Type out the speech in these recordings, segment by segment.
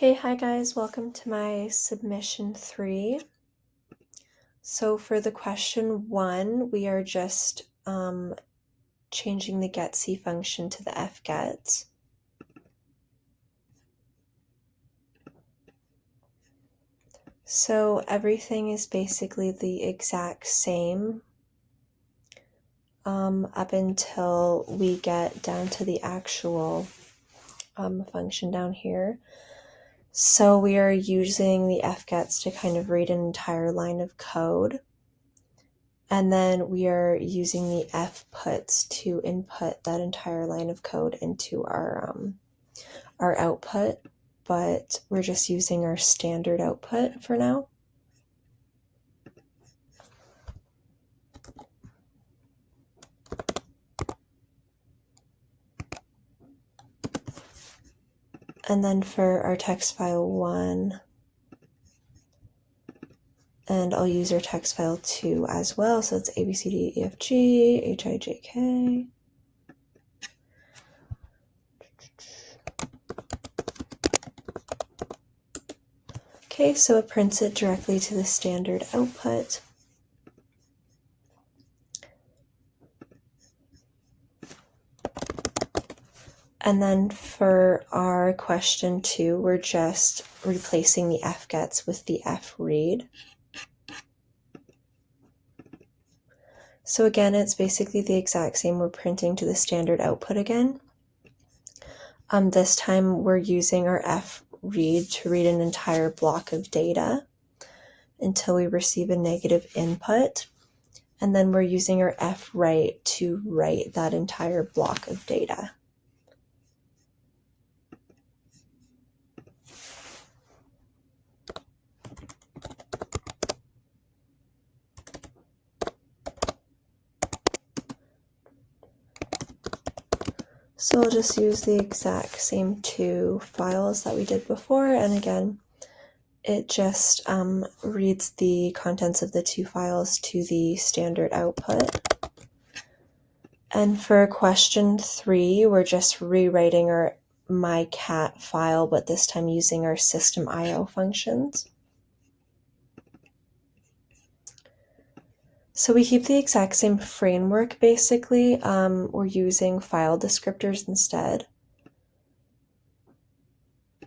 Okay, hi guys, welcome to my submission 3. So for the question 1, we are just changing the getC function to the fget. So everything is basically the exact same up until we get down to the actual function down here. So we are using the fgets to kind of read an entire line of code. And then we are using the fputs to input that entire line of code into our output, but we're just using our standard output for now. And then for our text file 1, and I'll use our text file 2 as well, so it's ABCDEFG, HIJK. Okay, so it prints it directly to the standard output. And then for our question 2, we're just replacing the fgets with the fread. So again, it's basically the exact same. We're printing to the standard output again. This time we're using our fread to read an entire block of data until we receive a negative input. And then we're using our fwrite to write that entire block of data. So I'll just use the exact same 2 files that we did before, and again, it just reads the contents of the 2 files to the standard output. And for question 3, we're just rewriting our mycat file, but this time using our system.io functions. So we keep the exact same framework, basically. We're using file descriptors instead.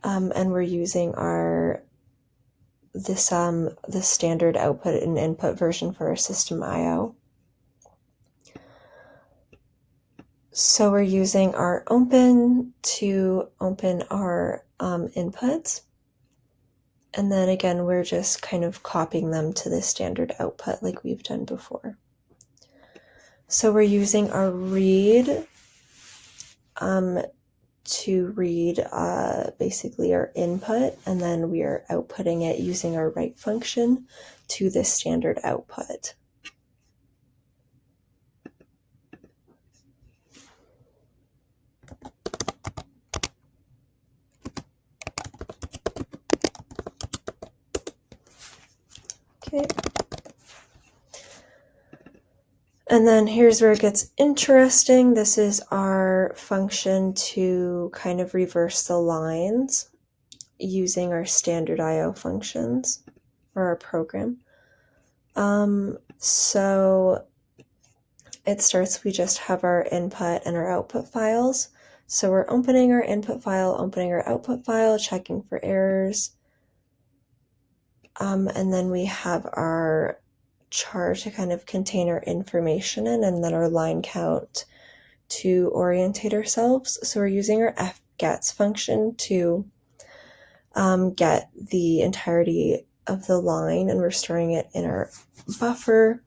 And we're using this standard output and input version for our system.io. So we're using our open to open our inputs. And then again, we're just kind of copying them to the standard output like we've done before. So we're using our read to read basically our input, and then we are outputting it using our write function to the standard output. Okay. And then here's where it gets interesting. This is our function to kind of reverse the lines using our standard IO functions or our program. So it starts, we just have our input and our output files. So we're opening our input file, opening our output file, checking for errors. And then we have our char to kind of contain our information in, and then our line count to orientate ourselves. So we're using our fgets function to get the entirety of the line, and we're storing it in our buffer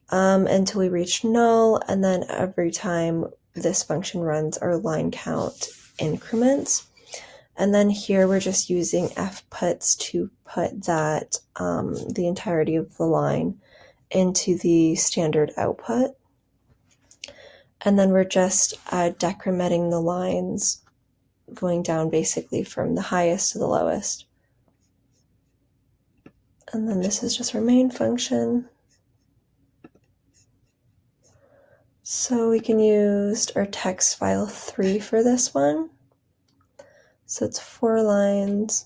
until we reach null, and then every time this function runs, our line count increments. And then here we're just using fputs to put that the entirety of the line into the standard output. And then we're just decrementing the lines, going down basically from the highest to the lowest. And then this is just our main function. So we can use our text file 3 for this one. So it's 4 lines.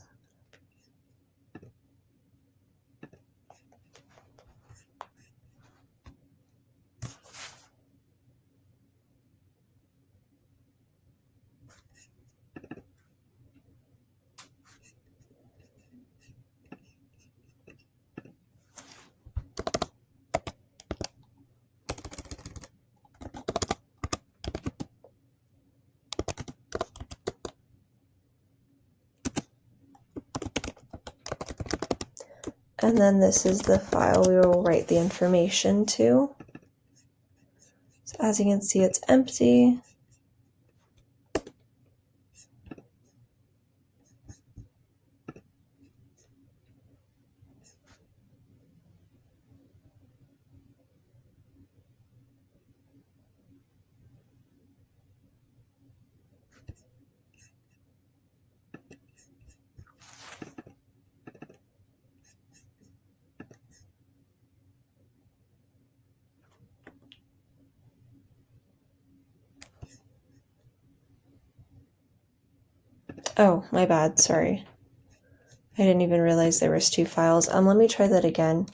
And then this is the file we will write the information to. So as you can see, it's empty. Oh, my bad, sorry. I didn't even realize there was 2 files. Let me try that again.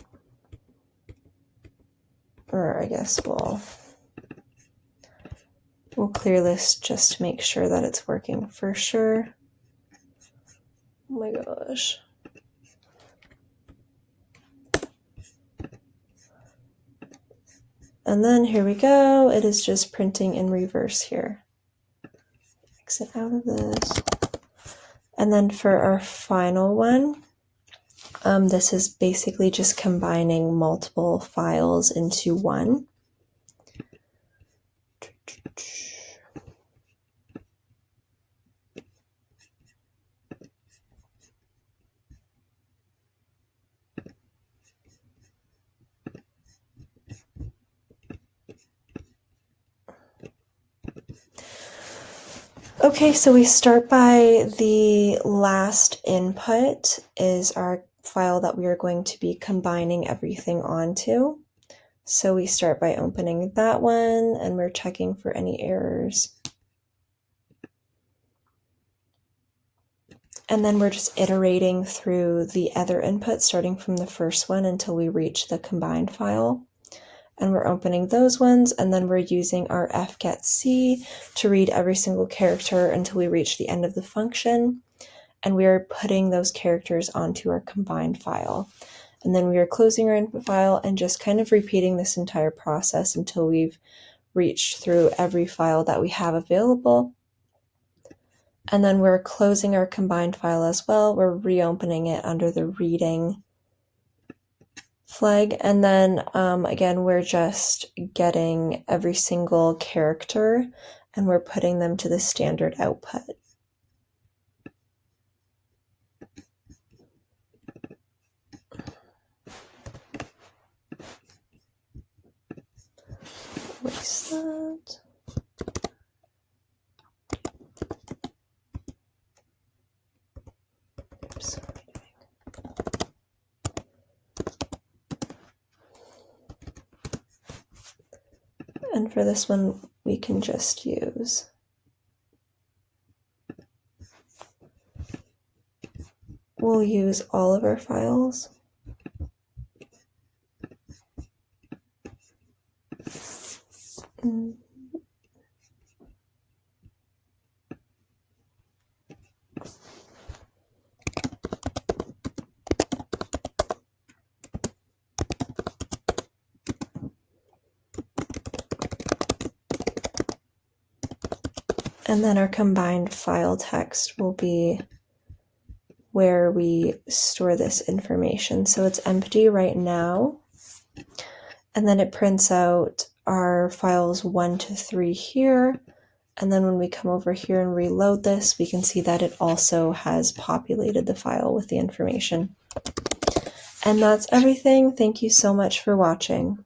Or I guess we'll clear this just to make sure that it's working for sure. Oh my gosh. And then here we go. It is just printing in reverse here. Exit out of this. And then for our final one, this is basically just combining multiple files into one. Okay, so we start by the last input is our file that we are going to be combining everything onto. So we start by opening that one and we're checking for any errors. And then we're just iterating through the other inputs, starting from the first one until we reach the combined file. And we're opening those ones, and then we're using our fgetc to read every single character until we reach the end of the function. And we are putting those characters onto our combined file. And then we are closing our input file and just kind of repeating this entire process until we've reached through every file that we have available. And then we're closing our combined file as well. We're reopening it under the reading flag. And then again, we're just getting every single character and we're putting them to the standard output. Erase that. Oops. And for this one, we can just use we'll use all of our files. And then our combined file text will be where we store this information. So it's empty right now. And then it prints out our files 1 to 3 here. And then when we come over here and reload this, we can see that it also has populated the file with the information. And that's everything. Thank you so much for watching.